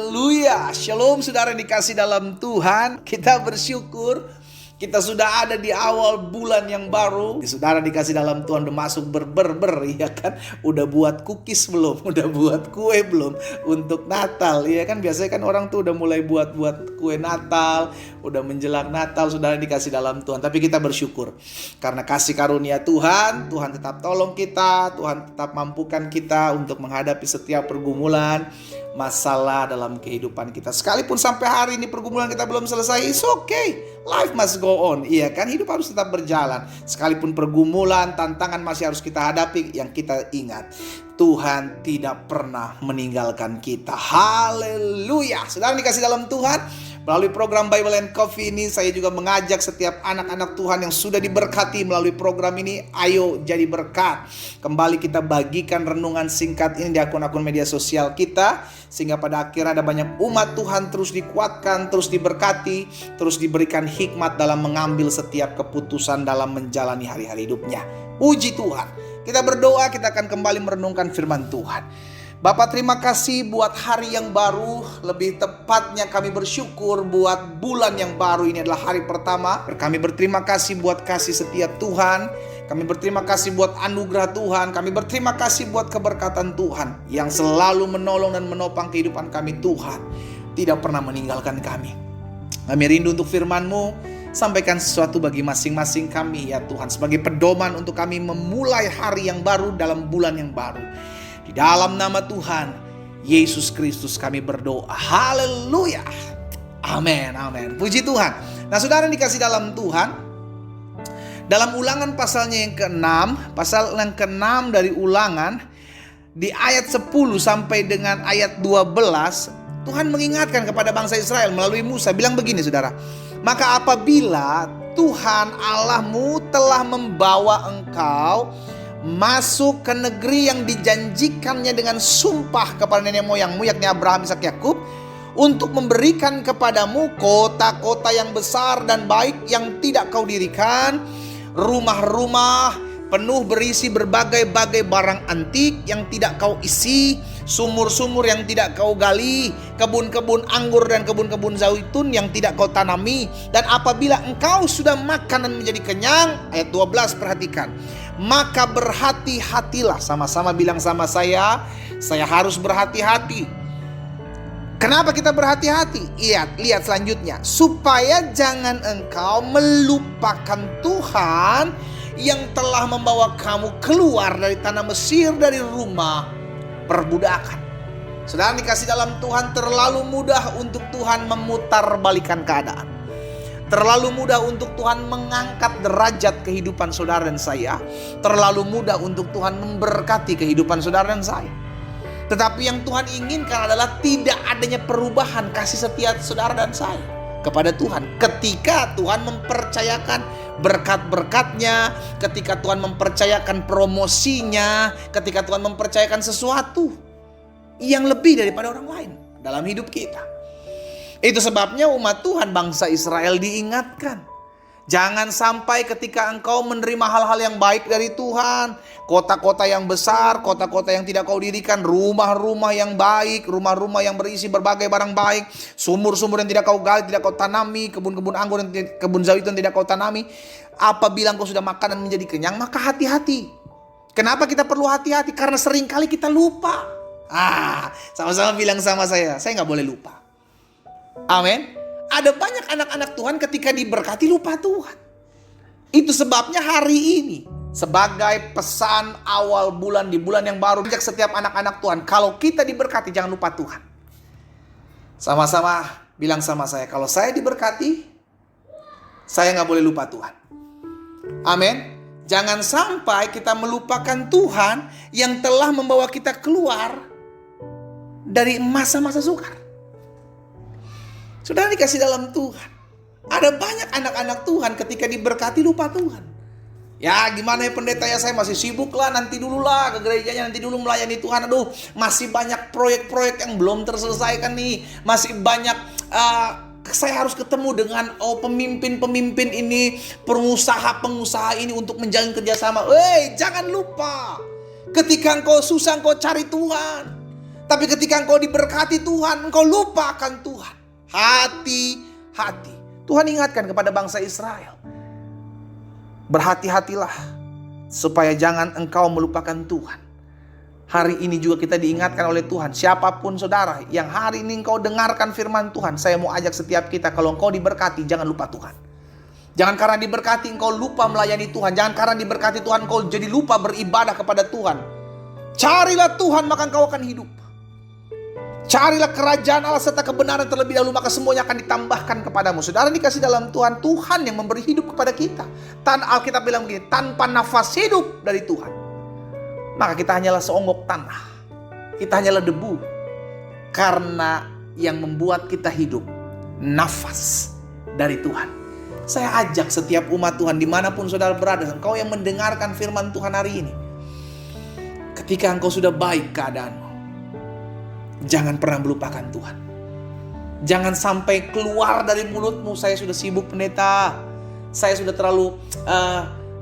Haleluya. Shalom saudara yang dikasih dalam Tuhan. Kita bersyukur kita sudah ada di awal bulan yang baru. Saudara dikasih dalam Tuhan udah masuk ya kan? Udah buat cookies belum? Udah buat kue belum? Untuk Natal ya kan? Biasanya kan orang tuh udah mulai buat kue Natal, udah menjelang Natal. Saudara dikasih dalam Tuhan. Tapi kita bersyukur karena kasih karunia Tuhan. Tuhan tetap tolong kita, Tuhan tetap mampukan kita untuk menghadapi setiap pergumulan, masalah dalam kehidupan kita. Sekalipun sampai hari ini pergumulan kita belum selesai, it's okay. Life must go on. Iya kan, hidup harus tetap berjalan. Sekalipun pergumulan, tantangan masih harus kita hadapi. Yang kita ingat, Tuhan tidak pernah meninggalkan kita. Haleluya. Saudara dikasih dalam Tuhan, melalui program Bible and Coffee ini, saya juga mengajak setiap anak-anak Tuhan yang sudah diberkati melalui program ini, ayo jadi berkat. Kembali kita bagikan renungan singkat ini di akun-akun media sosial kita, sehingga pada akhirnya ada banyak umat Tuhan terus dikuatkan, terus diberkati, terus diberikan hikmat dalam mengambil setiap keputusan dalam menjalani hari-hari hidupnya. Puji Tuhan. Kita berdoa, kita akan kembali merenungkan firman Tuhan. Bapak, terima kasih buat hari yang baru. Lebih tepatnya kami bersyukur buat bulan yang baru. Ini adalah hari pertama. Kami berterima kasih buat kasih setiap Tuhan. Kami berterima kasih buat anugerah Tuhan. Kami berterima kasih buat keberkatan Tuhan yang selalu menolong dan menopang kehidupan kami. Tuhan tidak pernah meninggalkan kami. Kami rindu untuk firman-Mu. Sampaikan sesuatu bagi masing-masing kami ya Tuhan, sebagai pedoman untuk kami memulai hari yang baru dalam bulan yang baru. Di dalam nama Tuhan Yesus Kristus kami berdoa. Haleluya. Amin, amin. Puji Tuhan. Nah saudara yang dikasih dalam Tuhan, dalam Ulangan pasalnya yang ke-6, pasal yang ke-6 dari Ulangan, di ayat 10 sampai dengan ayat 12, Tuhan mengingatkan kepada bangsa Israel melalui Musa, bilang begini saudara. Maka apabila Tuhan Allahmu telah membawa engkau masuk ke negeri yang dijanjikannya dengan sumpah kepada nenek moyangmu, yakni Abraham, Ishak, Yakub, untuk memberikan kepadamu kota-kota yang besar dan baik yang tidak kau dirikan, rumah-rumah penuh berisi berbagai-bagai barang antik yang tidak kau isi, sumur-sumur yang tidak kau gali, kebun-kebun anggur dan kebun-kebun zaitun yang tidak kau tanami. Dan apabila engkau sudah makan dan menjadi kenyang, ayat 12 perhatikan, maka berhati-hatilah. Sama-sama bilang sama saya harus berhati-hati. Kenapa kita berhati-hati? Lihat selanjutnya. Supaya jangan engkau melupakan Tuhan yang telah membawa kamu keluar dari tanah Mesir, dari rumah perbudakan. Saudara dikasih dalam Tuhan, terlalu mudah untuk Tuhan memutarbalikkan keadaan. Terlalu mudah untuk Tuhan mengangkat derajat kehidupan saudara dan saya. Terlalu mudah untuk Tuhan memberkati kehidupan saudara dan saya. Tetapi yang Tuhan inginkan adalah tidak adanya perubahan kasih setia saudara dan saya kepada Tuhan. Ketika Tuhan mempercayakan berkat-berkatnya, ketika Tuhan mempercayakan promosinya, ketika Tuhan mempercayakan sesuatu yang lebih daripada orang lain dalam hidup kita. Itu sebabnya umat Tuhan, bangsa Israel diingatkan, jangan sampai ketika engkau menerima hal-hal yang baik dari Tuhan, kota-kota yang besar, kota-kota yang tidak kau dirikan, rumah-rumah yang baik, rumah-rumah yang berisi berbagai barang baik, sumur-sumur yang tidak kau gali, tidak kau tanami, kebun-kebun anggur dan kebun zaitun tidak kau tanami. Apabila engkau sudah makan dan menjadi kenyang, maka hati-hati. Kenapa kita perlu hati-hati? Karena seringkali kita lupa. Sama-sama bilang sama saya gak boleh lupa. Amin. Ada banyak anak-anak Tuhan ketika diberkati lupa Tuhan. Itu sebabnya hari ini sebagai pesan awal bulan di bulan yang baru, ajak setiap anak-anak Tuhan, kalau kita diberkati jangan lupa Tuhan. Sama-sama bilang sama saya, kalau saya diberkati, saya gak boleh lupa Tuhan. Amin. Jangan sampai kita melupakan Tuhan yang telah membawa kita keluar dari masa-masa sukar. Saudara dikasih dalam Tuhan, ada banyak anak-anak Tuhan ketika diberkati lupa Tuhan. Ya gimana ya pendeta ya, saya masih sibuk lah, nanti dulu lah ke gerejanya, nanti dulu melayani Tuhan. Aduh masih banyak proyek-proyek yang belum terselesaikan nih. Masih banyak saya harus ketemu dengan pemimpin-pemimpin ini, pengusaha-pengusaha ini untuk menjalin kerjasama. Jangan lupa, ketika engkau susah engkau cari Tuhan. Tapi ketika engkau diberkati Tuhan, engkau lupa akan Tuhan. Hati-hati. Tuhan ingatkan kepada bangsa Israel, berhati-hatilah supaya jangan engkau melupakan Tuhan. Hari ini juga kita diingatkan oleh Tuhan. Siapapun saudara yang hari ini engkau dengarkan firman Tuhan, saya mau ajak setiap kita, kalau engkau diberkati, jangan lupa Tuhan. Jangan karena diberkati engkau lupa melayani Tuhan. Jangan karena diberkati Tuhan engkau jadi lupa beribadah kepada Tuhan. Carilah Tuhan, maka engkau akan hidup. Carilah kerajaan Allah serta kebenaran terlebih dahulu, maka semuanya akan ditambahkan kepadamu. Saudara dikasih dalam Tuhan, Tuhan yang memberi hidup kepada kita. Alkitab bilang begini, tanpa nafas hidup dari Tuhan, maka kita hanyalah seonggok tanah. Kita hanyalah debu. Karena yang membuat kita hidup, nafas dari Tuhan. Saya ajak setiap umat Tuhan dimanapun saudara berada, engkau yang mendengarkan firman Tuhan hari ini, ketika engkau sudah baik keadaanmu, jangan pernah melupakan Tuhan. Jangan sampai keluar dari mulutmu, saya sudah sibuk pendeta, saya sudah terlalu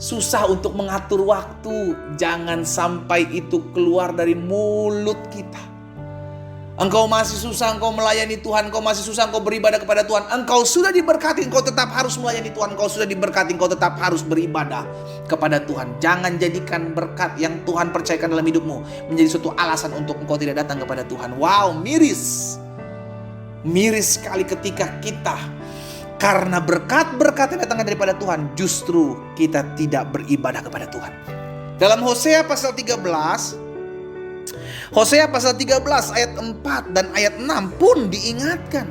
susah untuk mengatur waktu. Jangan sampai itu keluar dari mulut kita. Engkau masih susah engkau melayani Tuhan, engkau masih susah engkau beribadah kepada Tuhan. Engkau sudah diberkati, engkau tetap harus melayani Tuhan. Engkau sudah diberkati, engkau tetap harus beribadah kepada Tuhan. Jangan jadikan berkat yang Tuhan percayakan dalam hidupmu menjadi suatu alasan untuk engkau tidak datang kepada Tuhan. Wow, miris. Miris sekali ketika kita karena berkat-berkat yang datang daripada Tuhan, justru kita tidak beribadah kepada Tuhan. Dalam Hosea pasal 13, Hosea pasal 13 ayat 4 dan ayat 6 pun diingatkan.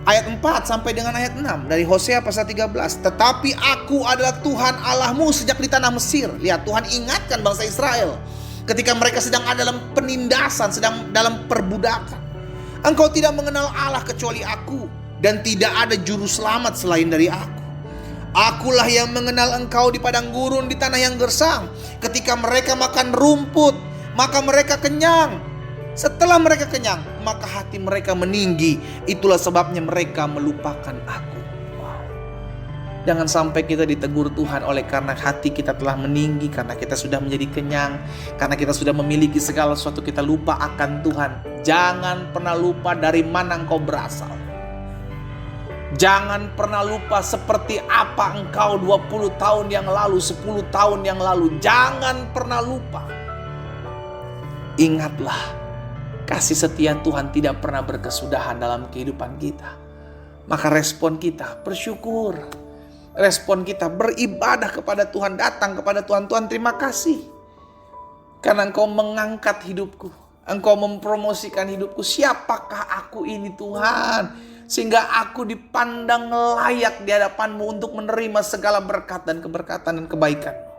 Ayat 4 sampai dengan ayat 6 dari Hosea pasal 13. Tetapi aku adalah Tuhan Allahmu sejak di tanah Mesir. Lihat, Tuhan ingatkan bangsa Israel ketika mereka sedang ada dalam penindasan, sedang dalam perbudakan. Engkau tidak mengenal Allah kecuali aku, dan tidak ada juru selamat selain dari aku. Akulah yang mengenal engkau di padang gurun, di tanah yang gersang. Ketika mereka makan rumput, maka mereka kenyang. Setelah mereka kenyang, maka hati mereka meninggi. Itulah sebabnya mereka melupakan aku. Wow. Jangan sampai kita ditegur Tuhan oleh karena hati kita telah meninggi, karena kita sudah menjadi kenyang, karena kita sudah memiliki segala sesuatu, kita lupa akan Tuhan. Jangan pernah lupa dari mana engkau berasal. Jangan pernah lupa seperti apa engkau 20 tahun yang lalu, 10 tahun yang lalu. Jangan pernah lupa. Ingatlah, kasih setia Tuhan tidak pernah berkesudahan dalam kehidupan kita. Maka respon kita bersyukur. Respon kita beribadah kepada Tuhan, datang kepada Tuhan. Tuhan, terima kasih karena engkau mengangkat hidupku. Engkau mempromosikan hidupku. Siapakah aku ini Tuhan, sehingga aku dipandang layak di hadapan-Mu untuk menerima segala berkat dan keberkatan dan kebaikan-Mu.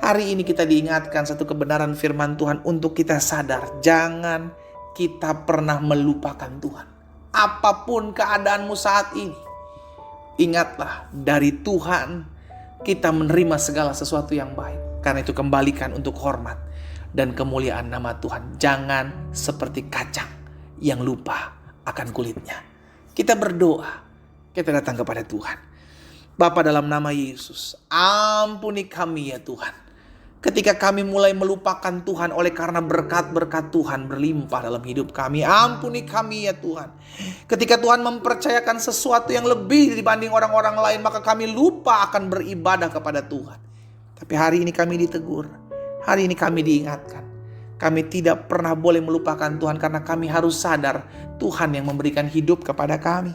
Hari ini kita diingatkan satu kebenaran firman Tuhan untuk kita sadar. Jangan kita pernah melupakan Tuhan. Apapun keadaanmu saat ini, ingatlah, dari Tuhan kita menerima segala sesuatu yang baik. Karena itu kembalikan untuk hormat dan kemuliaan nama Tuhan. Jangan seperti kacang yang lupa akan kulitnya. Kita berdoa, kita datang kepada Tuhan. Bapa, dalam nama Yesus, ampuni kami ya Tuhan. Ketika kami mulai melupakan Tuhan oleh karena berkat-berkat Tuhan berlimpah dalam hidup kami. Ampuni kami ya Tuhan. Ketika Tuhan mempercayakan sesuatu yang lebih dibanding orang-orang lain, maka kami lupa akan beribadah kepada Tuhan. Tapi hari ini kami ditegur. Hari ini kami diingatkan. Kami tidak pernah boleh melupakan Tuhan karena kami harus sadar Tuhan yang memberikan hidup kepada kami.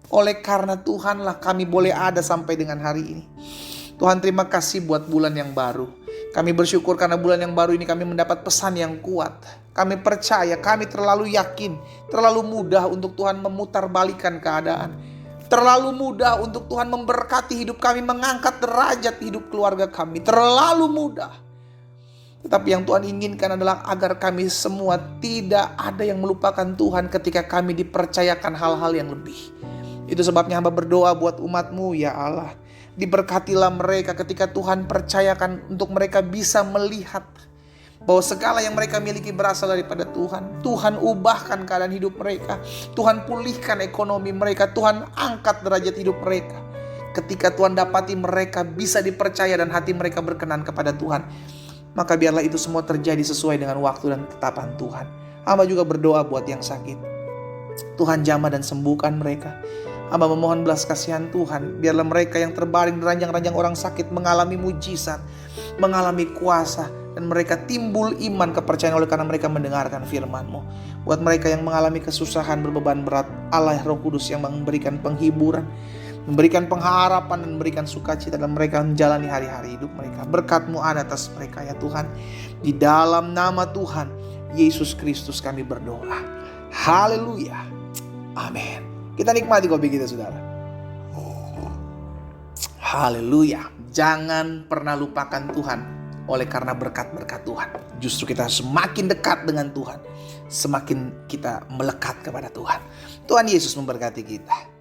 Oleh karena Tuhanlah kami boleh ada sampai dengan hari ini. Tuhan, terima kasih buat bulan yang baru. Kami bersyukur karena bulan yang baru ini kami mendapat pesan yang kuat. Kami percaya, kami terlalu yakin, terlalu mudah untuk Tuhan memutarbalikkan keadaan. Terlalu mudah untuk Tuhan memberkati hidup kami, mengangkat derajat hidup keluarga kami. Terlalu mudah. Tetapi yang Tuhan inginkan adalah agar kami semua tidak ada yang melupakan Tuhan ketika kami dipercayakan hal-hal yang lebih. Itu sebabnya hamba berdoa buat umat-Mu ya Allah. Diberkatilah mereka ketika Tuhan percayakan untuk mereka bisa melihat bahwa segala yang mereka miliki berasal daripada Tuhan. Tuhan ubahkan keadaan hidup mereka. Tuhan pulihkan ekonomi mereka. Tuhan angkat derajat hidup mereka. Ketika Tuhan dapati mereka bisa dipercaya dan hati mereka berkenan kepada Tuhan, Maka biarlah itu semua terjadi sesuai dengan waktu dan ketetapan Tuhan. Hamba juga berdoa buat yang sakit. Tuhan jamah dan sembuhkan mereka. Hamba memohon belas kasihan Tuhan. Biarlah mereka yang terbaring di ranjang-ranjang orang sakit mengalami mujizat, mengalami kuasa, dan mereka timbul iman kepercayaan oleh karena mereka mendengarkan firman-Mu. Buat mereka yang mengalami kesusahan berbeban berat, Allah Roh Kudus yang memberikan penghiburan, memberikan pengharapan dan memberikan sukacita dalam mereka menjalani hari-hari hidup mereka. Berkat-Mu ada atas mereka ya Tuhan. Di dalam nama Tuhan Yesus Kristus kami berdoa. Haleluya. Amin. Kita nikmati kopi kita, saudara. Haleluya. Jangan pernah lupakan Tuhan oleh karena berkat-berkat Tuhan. Justru kita semakin dekat dengan Tuhan, semakin kita melekat kepada Tuhan. Tuhan Yesus memberkati kita.